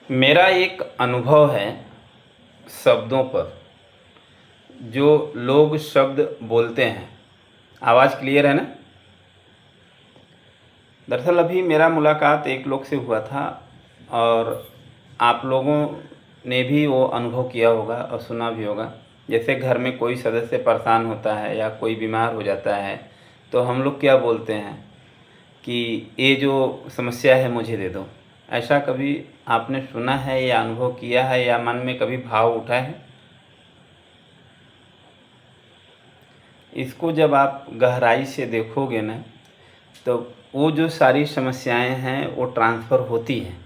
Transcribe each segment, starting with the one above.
मेरा एक अनुभव है शब्दों पर। जो लोग शब्द बोलते हैं, आवाज़ क्लियर है ना? दरअसल अभी मेरा मुलाकात एक लोग से हुआ था और आप लोगों ने भी वो अनुभव किया होगा और सुना भी होगा। जैसे घर में कोई सदस्य परेशान होता है या कोई बीमार हो जाता है तो हम लोग क्या बोलते हैं कि ये जो समस्या है मुझे दे दो। ऐसा कभी आपने सुना है या अनुभव किया है या मन में कभी भाव उठा है? इसको जब आप गहराई से देखोगे ना, तो वो जो सारी समस्याएं हैं वो ट्रांसफ़र होती हैं,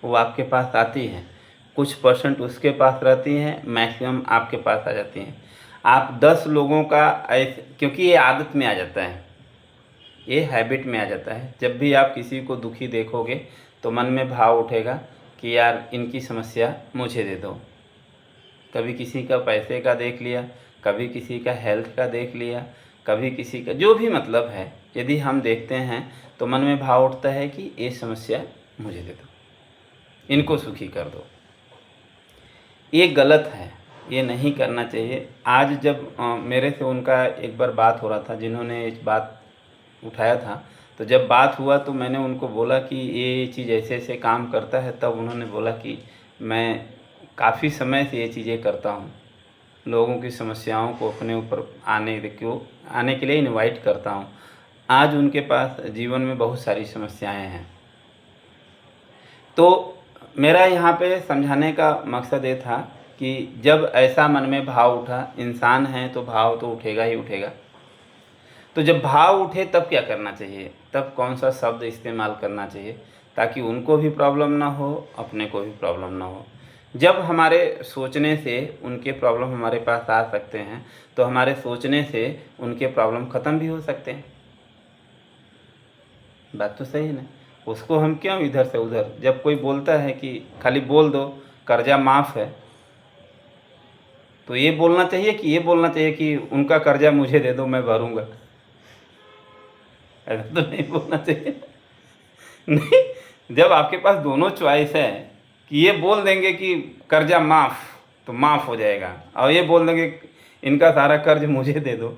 वो आपके पास आती हैं। कुछ परसेंट उसके पास रहती हैं, मैक्सिमम आपके पास आ जाती हैं। आप 10 लोगों का ऐसे, क्योंकि ये आदत में आ जाता है, ये हैबिट में आ जाता है। जब भी आप किसी को दुखी देखोगे तो मन में भाव उठेगा कि यार इनकी समस्या मुझे दे दो। कभी किसी का पैसे का देख लिया, कभी किसी का हेल्थ का देख लिया, कभी किसी का जो भी मतलब है, यदि हम देखते हैं तो मन में भाव उठता है कि ये समस्या मुझे दे दो, इनको सुखी कर दो। ये गलत है, ये नहीं करना चाहिए। आज जब मेरे से उनका एक बार बात हो रहा था, जिन्होंने इस बात उठाया था, तो जब बात हुआ तो मैंने उनको बोला कि ये चीज़ ऐसे ऐसे काम करता है। तब उन्होंने बोला कि मैं काफ़ी समय से ये चीज़ें करता हूँ, लोगों की समस्याओं को अपने ऊपर आने के लिए इनवाइट करता हूँ। आज उनके पास जीवन में बहुत सारी समस्याएं हैं। तो मेरा यहाँ पे समझाने का मकसद ये था कि जब ऐसा मन में भाव उठा, इंसान है तो भाव तो उठेगा ही उठेगा। तो जब भाव उठे तब क्या करना चाहिए, तब कौन सा शब्द इस्तेमाल करना चाहिए ताकि उनको भी प्रॉब्लम ना हो, अपने को भी प्रॉब्लम ना हो। जब हमारे सोचने से उनके प्रॉब्लम हमारे पास आ सकते हैं तो हमारे सोचने से उनके प्रॉब्लम ख़त्म भी हो सकते हैं। बात तो सही है ना? उसको हम क्यों इधर से उधर, जब कोई बोलता है कि खाली बोल दो कर्जा माफ़ है, तो ये बोलना चाहिए कि उनका कर्जा मुझे दे दो मैं भरूँगा? ऐसा तो नहीं बोलना चाहिए। नहीं, जब आपके पास दोनों चॉइस है कि ये बोल देंगे कि कर्जा माफ़, तो माफ़ हो जाएगा, और ये बोल देंगे इनका सारा कर्ज मुझे दे दो,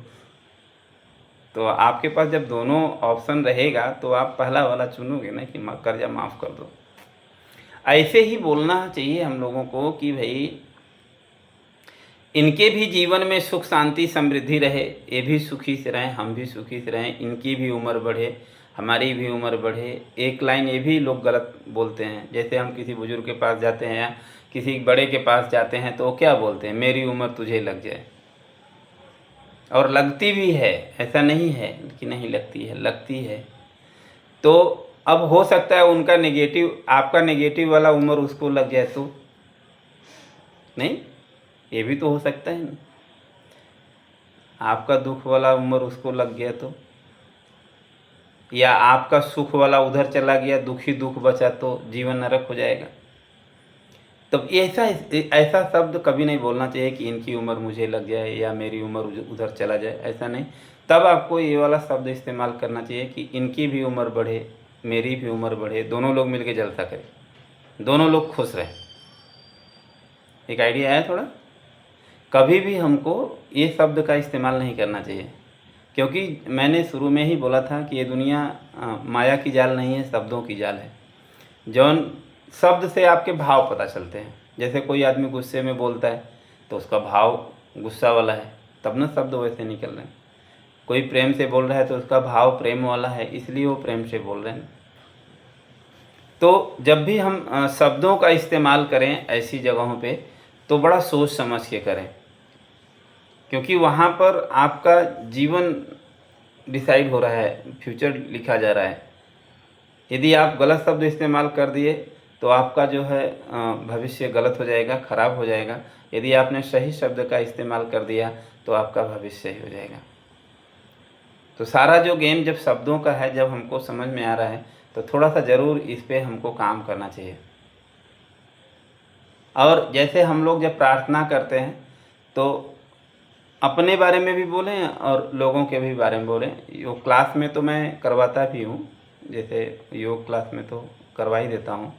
तो आपके पास जब दोनों ऑप्शन रहेगा तो आप पहला वाला चुनोगे ना कि कर्जा माफ़ कर दो। ऐसे ही बोलना चाहिए हम लोगों को कि भाई इनके भी जीवन में सुख शांति समृद्धि रहे, ये भी सुखी से रहें, हम भी सुखी से रहें, इनकी भी उम्र बढ़े, हमारी भी उम्र बढ़े। एक लाइन ये भी लोग गलत बोलते हैं, जैसे हम किसी बुजुर्ग के पास जाते हैं या किसी बड़े के पास जाते हैं तो वो क्या बोलते हैं, मेरी उम्र तुझे लग जाए। और लगती भी है, ऐसा नहीं है कि नहीं लगती है, लगती है। तो अब हो सकता है उनका नेगेटिव, आपका नेगेटिव वाला उम्र उसको लग जाए तो नहीं, ये भी तो हो सकता है ना। आपका दुख वाला उम्र उसको लग गया तो, या आपका सुख वाला उधर चला गया, दुखी दुख बचा तो जीवन नरक हो जाएगा। तब ऐसा ऐसा शब्द कभी नहीं बोलना चाहिए कि इनकी उम्र मुझे लग जाए या मेरी उम्र उधर चला जाए, ऐसा नहीं। तब आपको ये वाला शब्द इस्तेमाल करना चाहिए कि इनकी भी उम्र बढ़े, मेरी भी उम्र बढ़े, दोनों लोग मिलके जलसा करें, दोनों लोग खुश रहें। एक आइडिया आया थोड़ा? कभी भी हमको ये शब्द का इस्तेमाल नहीं करना चाहिए, क्योंकि मैंने शुरू में ही बोला था कि ये दुनिया माया की जाल नहीं है, शब्दों की जाल है। जौन शब्द से आपके भाव पता चलते हैं। जैसे कोई आदमी गुस्से में बोलता है तो उसका भाव गुस्सा वाला है, तब ना शब्द वैसे निकल रहे हैं। कोई प्रेम से बोल रहा है तो उसका भाव प्रेम वाला है, इसलिए वो प्रेम से बोल रहे हैं। तो जब भी हम शब्दों का इस्तेमाल करें ऐसी जगहों पे तो बड़ा सोच समझ के करें, क्योंकि वहाँ पर आपका जीवन डिसाइड हो रहा है, फ्यूचर लिखा जा रहा है। यदि आप गलत शब्द इस्तेमाल कर दिए तो आपका जो है भविष्य गलत हो जाएगा, खराब हो जाएगा। यदि आपने सही शब्द का इस्तेमाल कर दिया तो आपका भविष्य सही हो जाएगा। तो सारा जो गेम जब शब्दों का है, जब हमको समझ में आ रहा है तो थोड़ा सा ज़रूर इस पर हमको काम करना चाहिए। और जैसे हम लोग जब प्रार्थना करते हैं तो अपने बारे में भी बोलें और लोगों के भी बारे में बोलें। योग क्लास में तो मैं करवाता भी हूँ, जैसे योग क्लास में तो करवा ही देता हूँ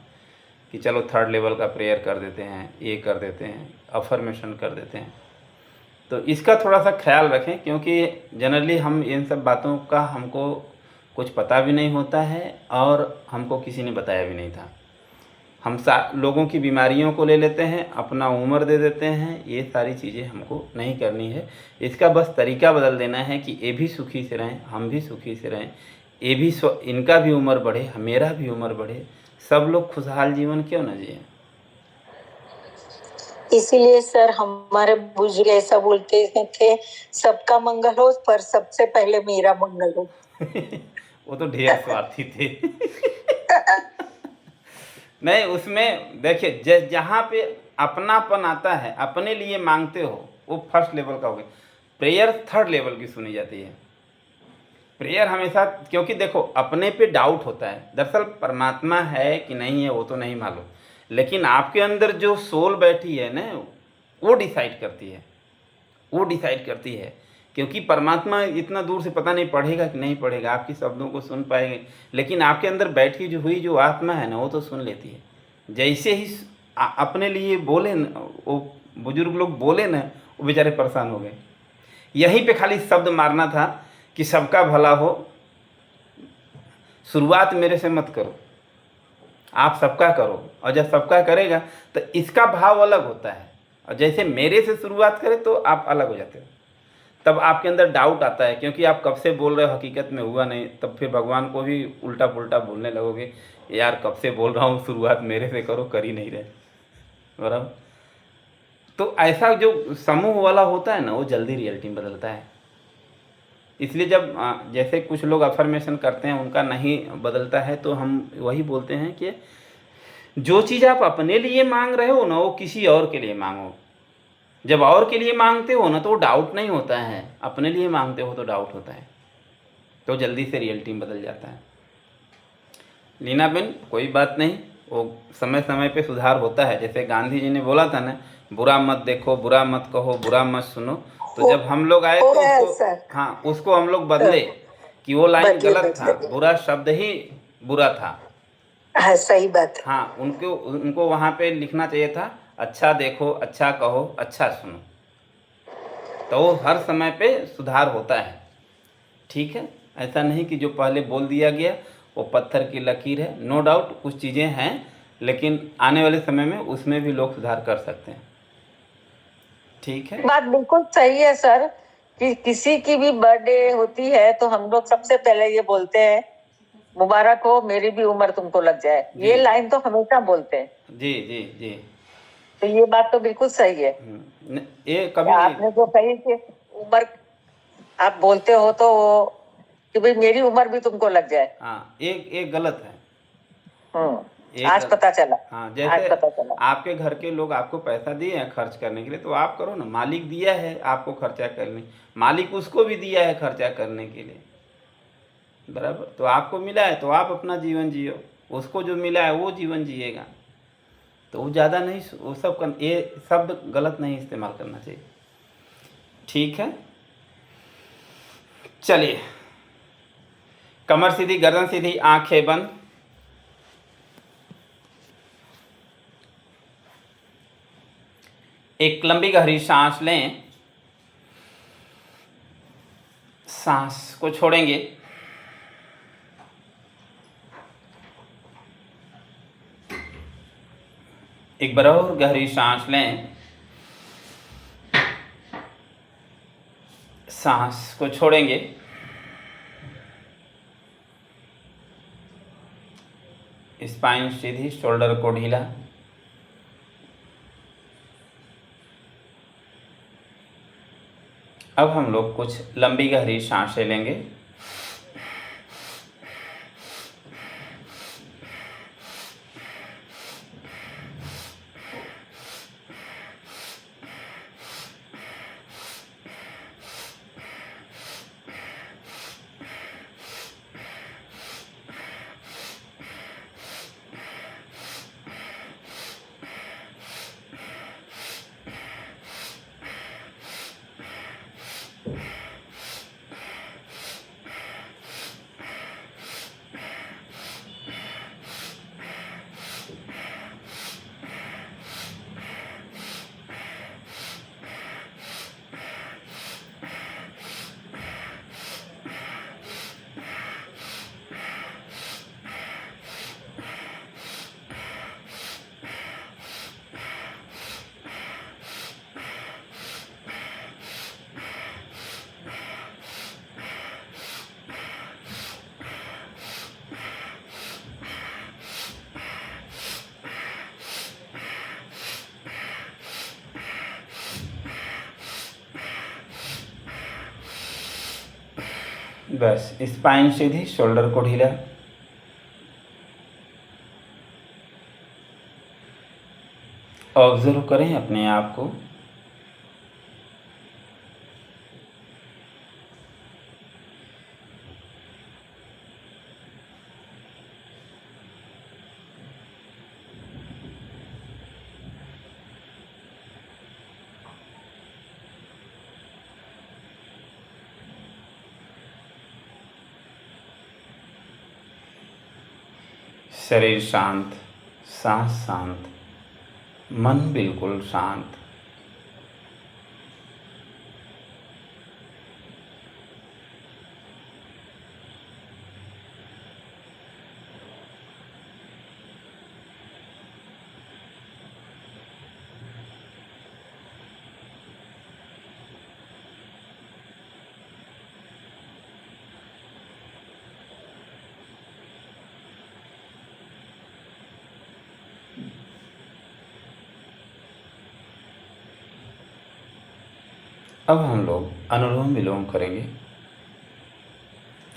कि चलो थर्ड लेवल का प्रेयर कर देते हैं, ये कर देते हैं, अफर्मेशन कर देते हैं। तो इसका थोड़ा सा ख्याल रखें, क्योंकि जनरली हम इन सब बातों का हमको कुछ पता भी नहीं होता है और हमको किसी ने बताया भी नहीं था। हम लोगों की बीमारियों को ले लेते हैं, अपना उम्र दे देते हैं। ये सारी चीज़ें हमको नहीं करनी है। इसका बस तरीका बदल देना है कि ये भी सुखी से रहें, हम भी सुखी से रहें, ये भी इनका भी उम्र बढ़े, मेरा भी उम्र बढ़े, सब लोग खुशहाल जीवन क्यों ना जिए। इसीलिए सर हमारे बुजुर्ग ऐसा बोलते थे, सबका मंगल हो पर सबसे पहले मेरा मंगल हो। वो तो ढेर स्वार्थी थे। नहीं, उसमें देखिए जहाँ पे अपनापन आता है, अपने लिए मांगते हो, वो फर्स्ट लेवल का हो गया। प्रेयर थर्ड लेवल की सुनी जाती है। प्रेयर हमेशा, क्योंकि देखो अपने पे डाउट होता है, दरअसल परमात्मा है कि नहीं है वो तो नहीं मालूम, लेकिन आपके अंदर जो सोल बैठी है ना, वो डिसाइड करती है, वो डिसाइड करती है। क्योंकि परमात्मा इतना दूर से पता नहीं पढ़ेगा कि नहीं पढ़ेगा, आपकी शब्दों को सुन पाएंगे, लेकिन आपके अंदर बैठी जो हुई जो आत्मा है ना, वो तो सुन लेती है। जैसे ही अपने लिए बोले न, वो बुजुर्ग लोग बोले ना, वो बेचारे परेशान हो गए। यहीं पे खाली शब्द मारना था कि सबका भला हो, शुरुआत मेरे से मत करो, आप सबका करो। और जब सबका करेगा तो इसका भाव अलग होता है, और जैसे मेरे से शुरुआत करें तो आप अलग हो जाते हो। तब आपके अंदर डाउट आता है, क्योंकि आप कब से बोल रहे हो, हकीकत में हुआ नहीं। तब फिर भगवान को भी उल्टा पुल्टा बोलने लगोगे, यार कब से बोल रहा हूँ, शुरुआत मेरे से करो, कर ही नहीं रहे, बराबर। तो ऐसा जो समूह वाला होता है ना, वो जल्दी रियलिटी में बदलता है। इसलिए जब जैसे कुछ लोग अफर्मेशन करते हैं, उनका नहीं बदलता है, तो हम वही बोलते हैं कि जो चीज़ आप अपने लिए मांग रहे हो ना, वो किसी और के लिए मांगो। जब और के लिए मांगते हो ना, तो डाउट नहीं होता है, अपने लिए मांगते हो तो डाउट होता है, तो जल्दी से रियलिटी में बदल जाता है। लीना बेन, कोई बात नहीं, वो समय समय पे सुधार होता है। जैसे गांधी जी ने बोला था ना, बुरा मत देखो, बुरा मत कहो, बुरा मत सुनो। तो जब हम लोग आए तो उसको, हाँ, उसको हम लोग बदले कि वो लाइन गलत था, बुरा शब्द ही बुरा था। हाँ, सही बात। हाँ, उनको वहाँ पे लिखना चाहिए था, अच्छा देखो, अच्छा कहो, अच्छा सुनो। तो हर समय पे सुधार होता है, ठीक है। ऐसा नहीं कि जो पहले बोल दिया गया वो पत्थर की लकीर है। नो डाउट कुछ चीज़ें हैं, लेकिन आने वाले समय में उसमें भी लोग सुधार कर सकते हैं, ठीक है। बात बिल्कुल सही है सर, कि किसी की भी बर्थडे होती है तो हम लोग सबसे पहले ये बोलते हैं, मुबारक हो, मेरी भी उम्र तुमको लग जाए। ये लाइन तो हमेशा बोलते हैं। जी जी जी। तो ये बात तो बिल्कुल सही है। ये कभी आपने जो कही कि उम्र आप बोलते हो तो कि भाई मेरी उम्र भी तुमको लग जाए, हाँ, एक गलत है। आज पता चला। हाँ, जैसे पता चला। आपके घर के लोग आपको पैसा दिए हैं खर्च करने के लिए, तो आप करो ना। मालिक दिया है आपको खर्चा करने, मालिक उसको भी दिया है खर्चा करने के लिए, बराबर। तो आपको मिला है तो आप अपना जीवन जियो, उसको जो मिला है वो जीवन जिएगा। तो वो ज़्यादा नहीं, वो सब ये शब्द गलत नहीं इस्तेमाल करना चाहिए, ठीक है। चलिए, कमर सीधी, गर्दन सीधी, आंखें बंद। एक लंबी गहरी सांस लें, सांस को छोड़ेंगे, एक बार और गहरी सांस लें, सांस को छोड़ेंगे, स्पाइन सीधी, शोल्डर को ढीला। अब हम लोग कुछ लंबी गहरी सांसें लेंगे। बस स्पाइन सीधी, शोल्डर को ढीला। ऑब्जर्व करें अपने आप को। शरीर शांत, सांस शांत, मन बिल्कुल शांत। अब हम लोग अनुलोम विलोम करेंगे।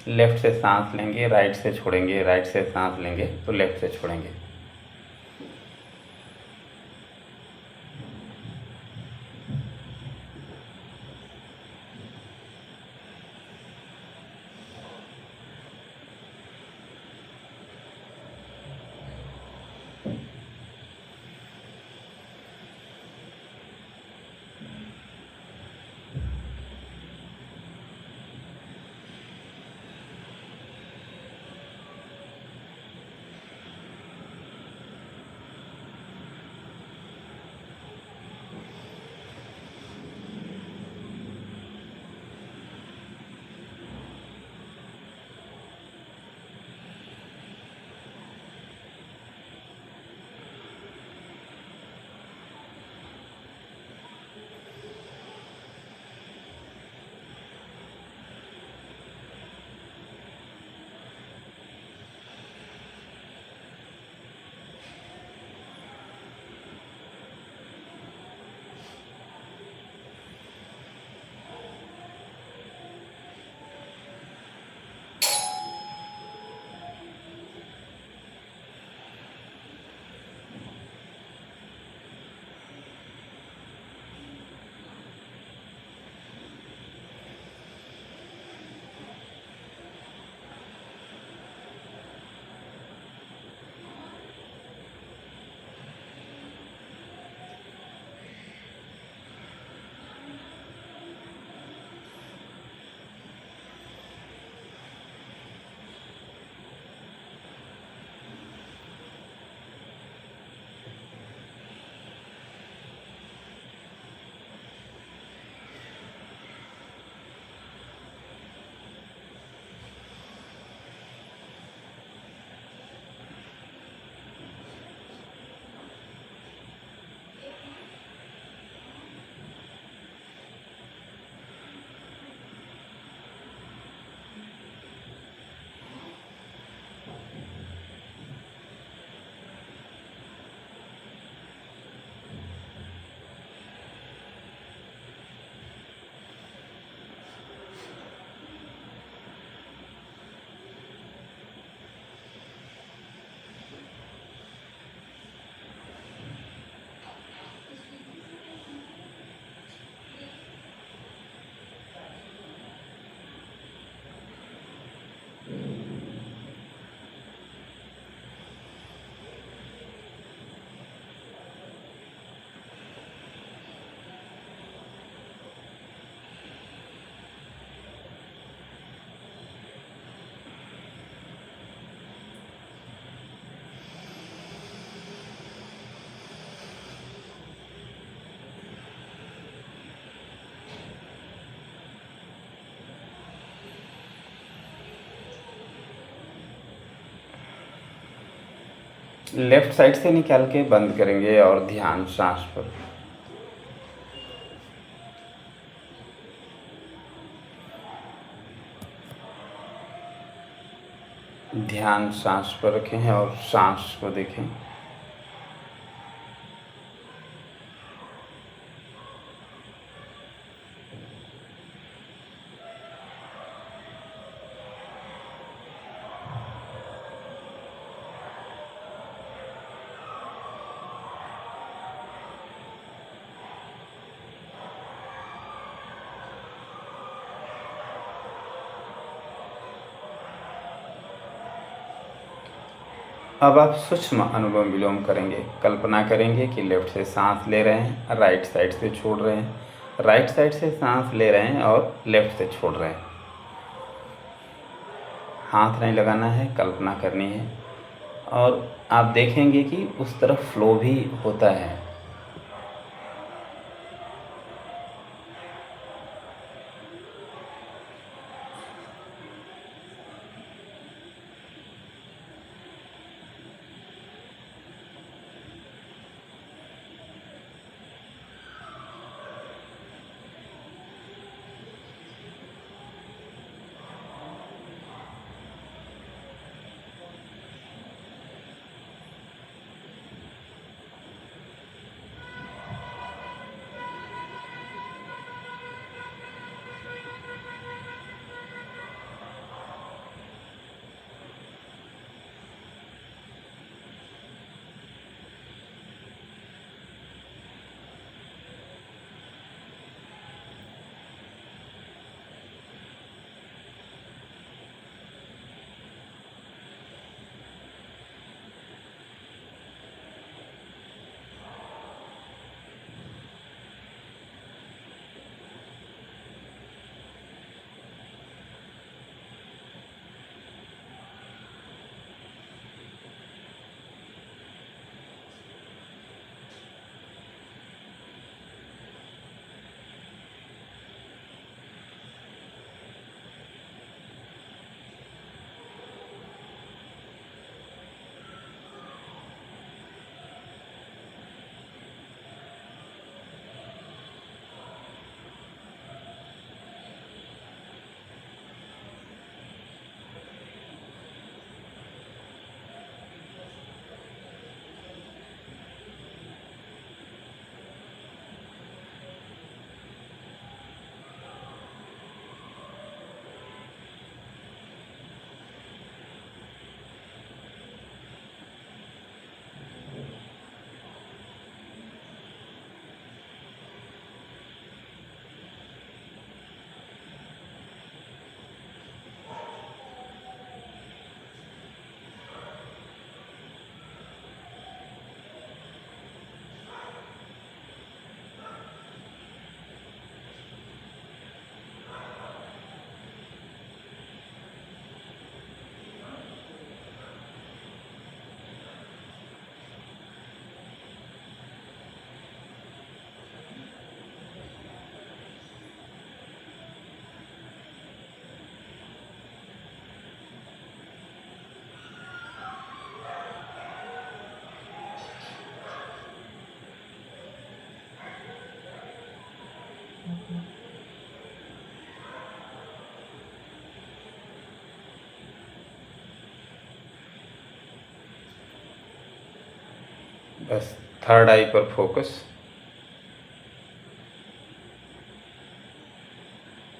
लेफ्ट से सांस लेंगे, राइट से छोड़ेंगे, राइट से सांस लेंगे तो लेफ्ट से छोड़ेंगे। लेफ्ट साइड से निकाल के बंद करेंगे और ध्यान सांस पर। ध्यान सांस पर रखें और सांस को देखें। अब आप सूक्ष्म अनुलोम विलोम करेंगे। कल्पना करेंगे कि लेफ्ट से सांस ले रहे हैं, राइट साइड से छोड़ रहे हैं, राइट साइड से सांस ले रहे हैं और लेफ्ट से छोड़ रहे हैं। हाथ नहीं लगाना है, कल्पना करनी है और आप देखेंगे कि उस तरफ फ्लो भी होता है। बस थर्ड आई पर फोकस।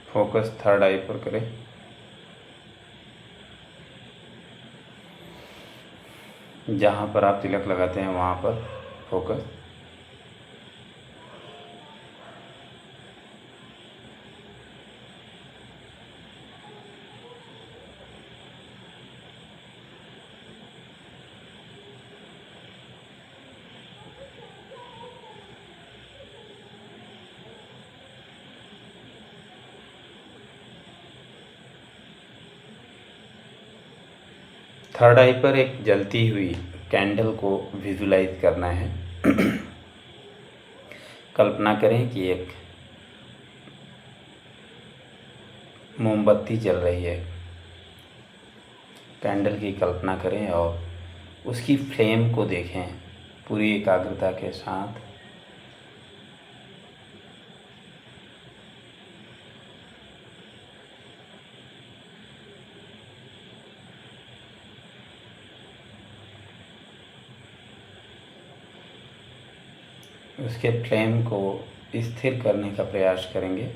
फोकस थर्ड आई पर करें। जहाँ पर आप तिलक लगाते हैं वहाँ पर फोकस। थर्ड आई पर एक जलती हुई कैंडल को विजुलाइज करना है। कल्पना करें कि एक मोमबत्ती जल रही है। कैंडल की कल्पना करें और उसकी फ्लेम को देखें पूरी एकाग्रता के साथ। उसके फ्लेम को स्थिर करने का प्रयास करेंगे।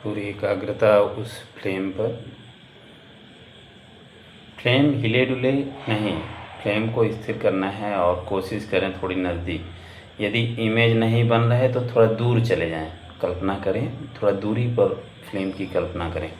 पूरी एकाग्रता उस फ्लेम पर। फ्लेम हिले डुले नहीं, फ्लेम को स्थिर करना है और कोशिश करें थोड़ी नज़दीक। यदि इमेज नहीं बन रहा है तो थोड़ा दूर चले जाएं, कल्पना करें, थोड़ा दूरी पर फ्लेम की कल्पना करें।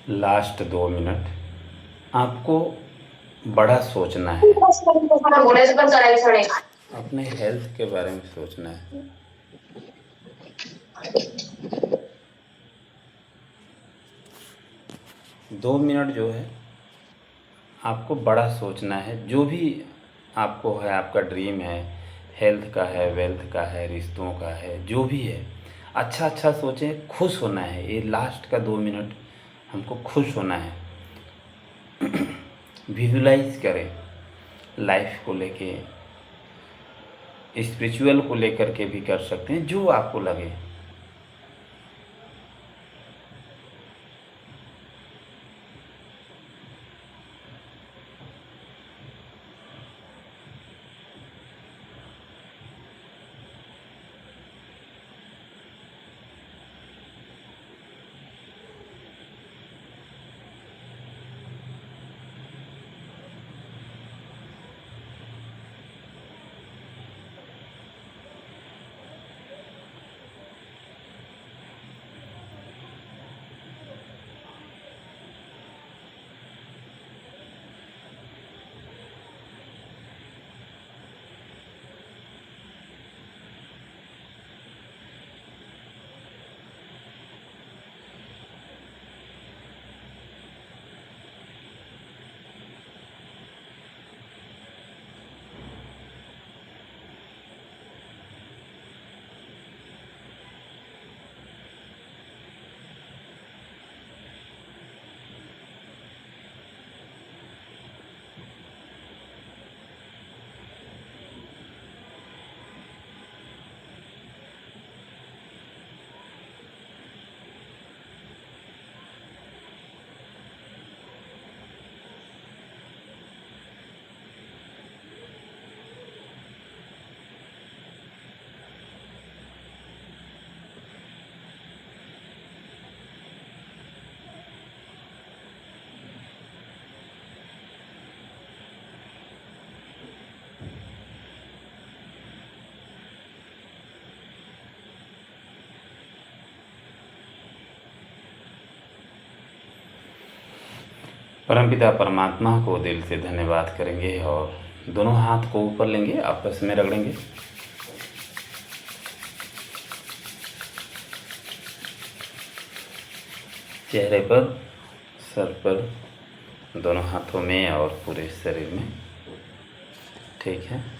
लास्ट 2 मिनट आपको बड़ा सोचना है, अपने हेल्थ के बारे में सोचना है। 2 मिनट जो है आपको बड़ा सोचना है। जो भी आपको है, आपका ड्रीम है, हेल्थ का है, वेल्थ का है, रिश्तों का है, जो भी है, अच्छा अच्छा सोचें। खुश होना है। ये लास्ट का 2 मिनट हमको खुश होना है। विजुलाइज करें लाइफ को लेके, स्पिरिचुअल को लेकर के भी कर सकते हैं, जो आपको लगे। परमपिता परमात्मा को दिल से धन्यवाद करेंगे और दोनों हाथ को ऊपर लेंगे, आपस में रगड़ेंगे। चेहरे पर, सर पर, दोनों हाथों में और पूरे शरीर में। ठीक है।